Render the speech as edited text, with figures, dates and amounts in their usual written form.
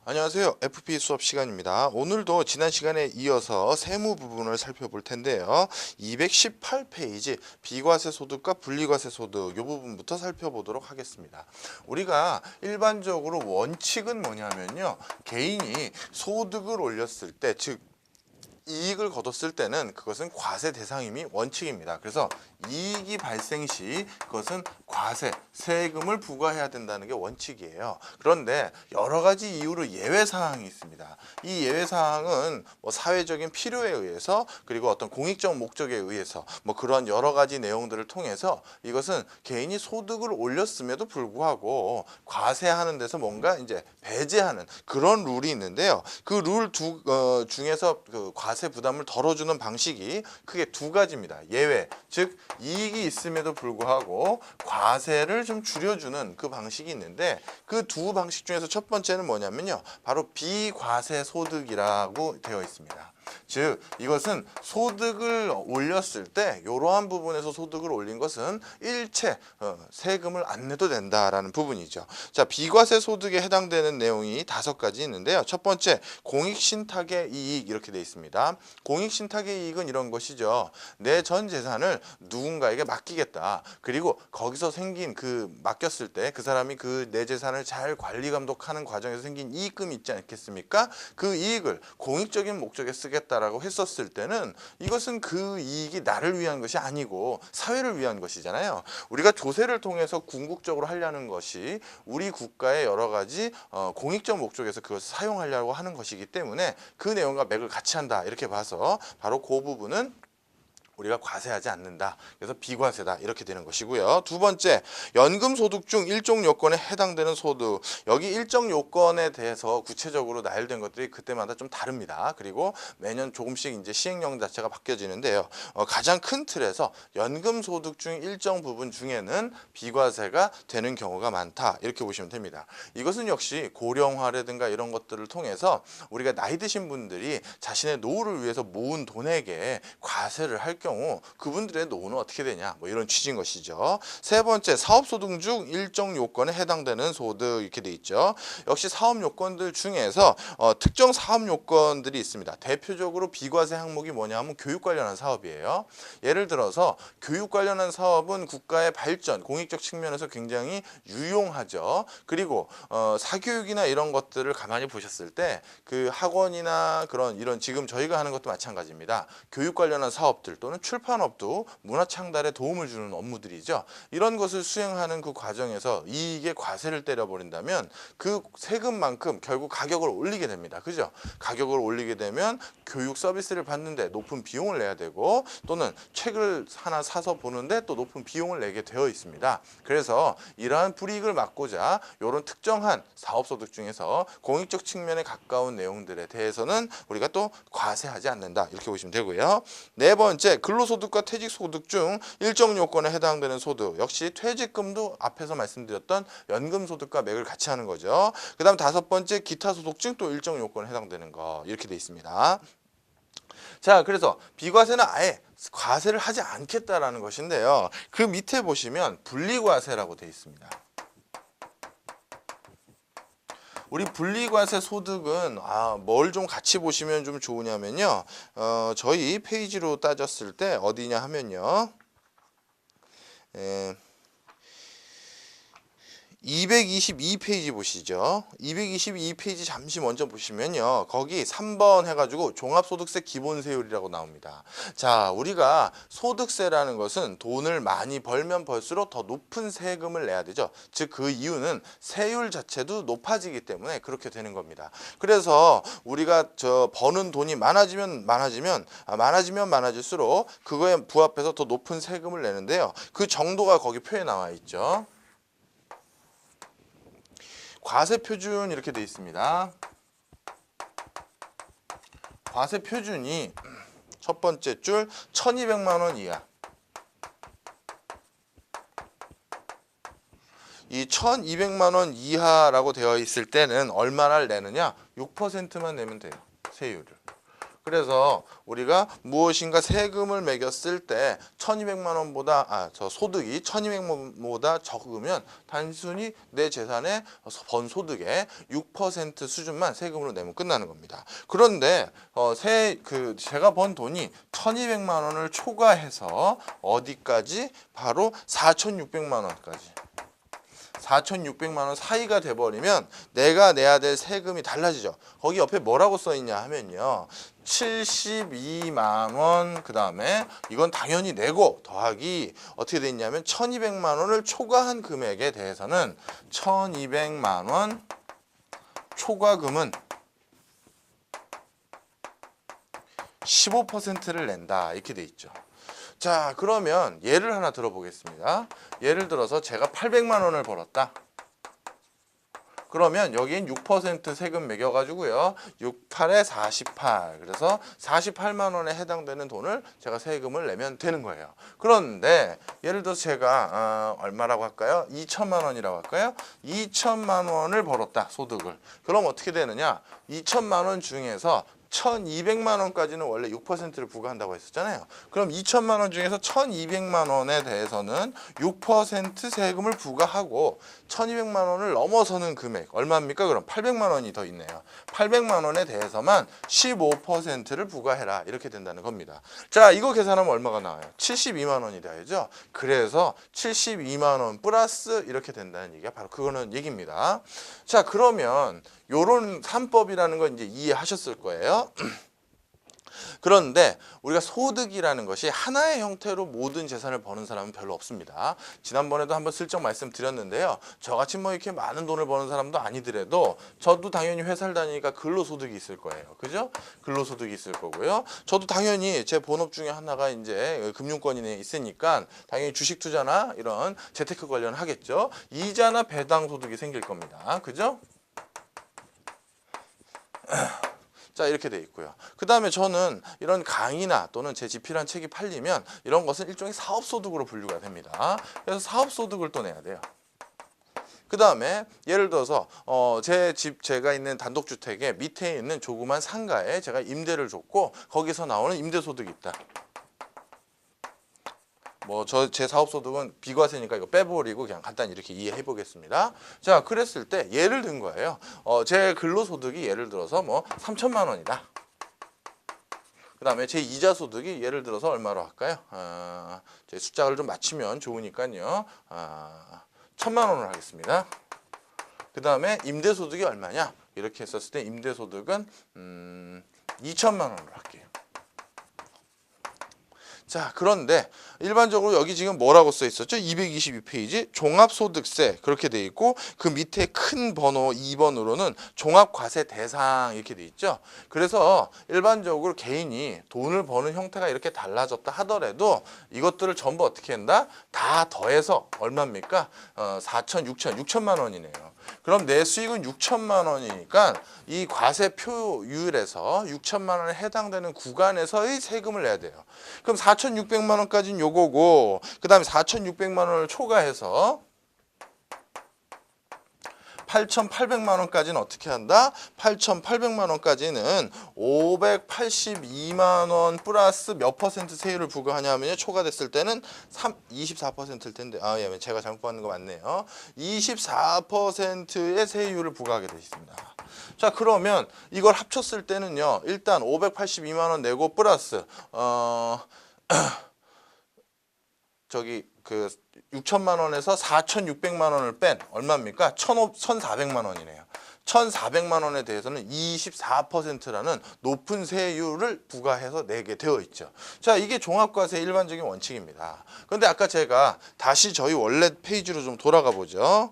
안녕하세요. FP 수업 시간입니다. 오늘도 지난 시간에 이어서 세무 부분을 살펴볼 텐데요. 218페이지 비과세 소득과 분리과세 소득 이 부분부터 살펴보도록 하겠습니다. 우리가 일반적으로 원칙은 뭐냐면요. 개인이 소득을 올렸을 때, 즉 이익을 거뒀을 때는 그것은 과세 대상임이 원칙입니다. 그래서 이익이 발생 시 그것은 과세, 세금을 부과해야 된다는 게 원칙이에요. 그런데 여러 가지 이유로 예외 사항이 있습니다. 이 예외 사항은 뭐 사회적인 필요에 의해서 그리고 어떤 공익적 목적에 의해서 뭐 그런 여러 가지 내용들을 통해서 이것은 개인이 소득을 올렸음에도 불구하고 과세하는 데서 뭔가 이제 배제하는 그런 룰이 있는데요. 그 룰 중에서 그 과세 부담을 덜어주는 방식이 크게 두 가지입니다. 예외, 즉 이익이 있음에도 불구하고 과세를 좀 줄여주는 그 방식이 있는데 그 두 방식 중에서 첫 번째는 뭐냐면요. 바로 비과세 소득이라고 되어 있습니다. 즉 이것은 소득을 올렸을 때 이러한 부분에서 소득을 올린 것은 일체 세금을 안 내도 된다라는 부분이죠. 자, 비과세 소득에 해당되는 내용이 5가지 있는데요. 첫 번째, 공익신탁의 이익 이렇게 되어 있습니다. 공익신탁의 이익은 이런 것이죠. 내 전 재산을 누군가에게 맡기겠다. 그리고 거기서 생긴 그 맡겼을 때 그 사람이 그 내 재산을 잘 관리 감독하는 과정에서 생긴 이익금이 있지 않겠습니까? 그 이익을 공익적인 목적에 쓰겠다라고 했었을 때는 이것은 그 이익이 나를 위한 것이 아니고 사회를 위한 것이잖아요. 우리가 조세를 통해서 궁극적으로 하려는 것이 우리 국가의 여러 가지 공익적 목적에서 그것을 사용하려고 하는 것이기 때문에 그 내용과 맥을 같이 한다 이렇게 봐서 바로 그 부분은 우리가 과세하지 않는다. 그래서 비과세다. 이렇게 되는 것이고요. 두 번째, 연금소득 중 일정 요건에 해당되는 소득. 여기 일정 요건에 대해서 구체적으로 나열된 것들이 그때마다 좀 다릅니다. 그리고 매년 조금씩 이제 시행령 자체가 바뀌어지는데요. 가장 큰 틀에서 연금소득 중 일정 부분 중에는 비과세가 되는 경우가 많다. 이렇게 보시면 됩니다. 이것은 역시 고령화라든가 이런 것들을 통해서 우리가 나이 드신 분들이 자신의 노후를 위해서 모은 돈에게 과세를 할 경우 그분들의 노후는 어떻게 되냐 뭐 이런 취지인 것이죠. 세 번째, 사업소득 중 일정 요건에 해당되는 소득 이렇게 돼 있죠. 역시 사업 요건들 중에서 특정 사업 요건들이 있습니다. 대표적으로 비과세 항목이 뭐냐 하면 교육 관련한 사업이에요. 예를 들어서 교육 관련한 사업은 국가의 발전, 공익적 측면에서 굉장히 유용하죠. 그리고 사교육이나 이런 것들을 가만히 보셨을 때 그 학원이나 그런 이런 지금 저희가 하는 것도 마찬가지입니다. 교육 관련한 사업들 또는 출판업도 문화 창달에 도움을 주는 업무들이죠. 이런 것을 수행하는 그 과정에서 이익에 과세를 때려버린다면 그 세금만큼 결국 가격을 올리게 됩니다. 그죠? 가격을 올리게 되면 교육 서비스를 받는데 높은 비용을 내야 되고 또는 책을 하나 사서 보는데 또 높은 비용을 내게 되어 있습니다. 그래서 이러한 불이익을 막고자 이런 특정한 사업소득 중에서 공익적 측면에 가까운 내용들에 대해서는 우리가 또 과세하지 않는다. 이렇게 보시면 되고요. 네 번째, 근로소득과 퇴직소득 중 일정 요건에 해당되는 소득. 역시 퇴직금도 앞에서 말씀드렸던 연금소득과 맥을 같이 하는 거죠. 그 다음 5번째, 기타소득 중 또 일정 요건에 해당되는 거. 이렇게 돼 있습니다. 자, 그래서 비과세는 아예 과세를 하지 않겠다라는 것인데요. 그 밑에 보시면 분리과세라고 돼 있습니다. 우리 분리과세 소득은 뭘 좀 같이 보시면 좀 좋으냐면요. 저희 페이지로 따졌을 때 어디냐 하면요. 222페이지 보시죠. 222페이지 잠시 먼저 보시면요. 거기 3번 해가지고 종합소득세 기본세율이라고 나옵니다. 자, 우리가 소득세라는 것은 돈을 많이 벌면 벌수록 더 높은 세금을 내야 되죠. 즉 그 이유는 세율 자체도 높아지기 때문에 그렇게 되는 겁니다. 그래서 우리가 버는 돈이 많아지면 많아질수록 그거에 부합해서 더 높은 세금을 내는데요. 그 정도가 거기 표에 나와 있죠. 과세 표준 이렇게 되어 있습니다. 과세 표준이 첫 번째 줄 1,200만 원 이하. 이 1,200만 원 이하라고 되어 있을 때는 얼마를 내느냐? 6%만 내면 돼요. 세율을. 그래서 우리가 무엇인가 세금을 매겼을 때 1200만 원보다 저 소득이 1200만 원보다 적으면 단순히 내 재산의 번 소득의 6% 수준만 세금으로 내면 끝나는 겁니다. 그런데 제가 번 돈이 1200만 원을 초과해서 어디까지? 바로 4600만 원까지. 4,600만 원 사이가 돼버리면 내가 내야 될 세금이 달라지죠. 거기 옆에 뭐라고 써있냐 하면요. 72만 원, 그 다음에 이건 당연히 내고 더하기 어떻게 돼 있냐면 1200만 원을 초과한 금액에 대해서는 1200만 원 초과금은 15%를 낸다. 이렇게 돼 있죠. 자, 그러면 예를 하나 들어보겠습니다. 예를 들어서 제가 800만 원을 벌었다. 그러면 여기엔 6% 세금 매겨가지고요. 6, 8에 48. 그래서 48만 원에 해당되는 돈을 제가 세금을 내면 되는 거예요. 그런데 예를 들어서 제가 얼마라고 할까요? 2천만 원이라고 할까요? 2천만 원을 벌었다. 소득을. 그럼 어떻게 되느냐? 2천만 원 중에서 1200만 원까지는 원래 6%를 부과한다고 했었잖아요. 그럼 2천만 원 중에서 1200만 원에 대해서는 6% 세금을 부과하고 1200만 원을 넘어서는 금액 얼마입니까? 그럼 800만 원이 더 있네요. 800만 원에 대해서만 15%를 부과해라. 이렇게 된다는 겁니다. 자, 이거 계산하면 얼마가 나와요? 72만 원이 돼야죠. 그래서 72만 원 플러스 이렇게 된다는 얘기가 바로 그거는 얘기입니다. 자, 그러면 요런 3법이라는 건 이제 이해하셨을 거예요. 그런데 우리가 소득이라는 것이 하나의 형태로 모든 재산을 버는 사람은 별로 없습니다. 지난번에도 한번 슬쩍 말씀드렸는데요. 저같이 뭐 이렇게 많은 돈을 버는 사람도 아니더라도 저도 당연히 회사를 다니니까 근로소득이 있을 거예요. 그죠? 근로소득이 있을 거고요. 저도 당연히 제 본업 중에 하나가 이제 금융권이 있으니까 당연히 주식 투자나 이런 재테크 관련 하겠죠. 이자나 배당 소득이 생길 겁니다. 그죠? 자, 이렇게 돼 있고요. 그 다음에 저는 이런 강의나 또는 제 집필한 책이 팔리면 이런 것은 일종의 사업소득으로 분류가 됩니다. 그래서 사업소득을 또 내야 돼요. 그 다음에 예를 들어서 제가 있는 단독주택의 밑에 있는 조그만 상가에 제가 임대를 줬고 거기서 나오는 임대소득이 있다. 제 사업소득은 비과세니까 이거 빼버리고 그냥 간단히 이렇게 이해해 보겠습니다. 자, 그랬을 때 예를 든 거예요. 제 근로소득이 예를 들어서 3천만 원이다. 그 다음에 제 이자 소득이 예를 들어서 얼마로 할까요? 제 숫자를 좀 맞추면 좋으니까요. 1,000만 원을 하겠습니다. 그 다음에 임대소득이 얼마냐? 이렇게 했었을 때 임대소득은 2천만 원으로 할게요. 자, 그런데 일반적으로 여기 지금 뭐라고 써 있었죠? 222페이지 종합소득세 그렇게 돼 있고 그 밑에 큰 번호 2번으로는 종합과세 대상 이렇게 돼 있죠. 그래서 일반적으로 개인이 돈을 버는 형태가 이렇게 달라졌다 하더라도 이것들을 전부 어떻게 한다? 다 더해서 얼마입니까? 6천만 원이네요. 그럼 내 수익은 6천만 원이니까 이 과세표율에서 6천만 원에 해당되는 구간에서의 세금을 내야 돼요. 그럼 4,600만 원까지는 요거고 그 다음에 4,600만 원을 초과해서 8,800만 원까지는 어떻게 한다? 8,800만 원까지는 582만 원 플러스 몇 퍼센트 세율을 부과하냐면요. 초과됐을 때는 24%일 텐데 예, 제가 잘못 받는 거 맞네요. 24%의 세율을 부과하게 되어 있습니다. 자, 그러면 이걸 합쳤을 때는요. 일단 582만 원 내고 플러스 6천만 원에서 4,600만 원을 뺀 얼마입니까? 1,400만 원이네요. 1,400만 원에 대해서는 24%라는 높은 세율을 부과해서 내게 되어 있죠. 자, 이게 종합과세의 일반적인 원칙입니다. 그런데 아까 제가 다시 저희 원래 페이지로 좀 돌아가 보죠.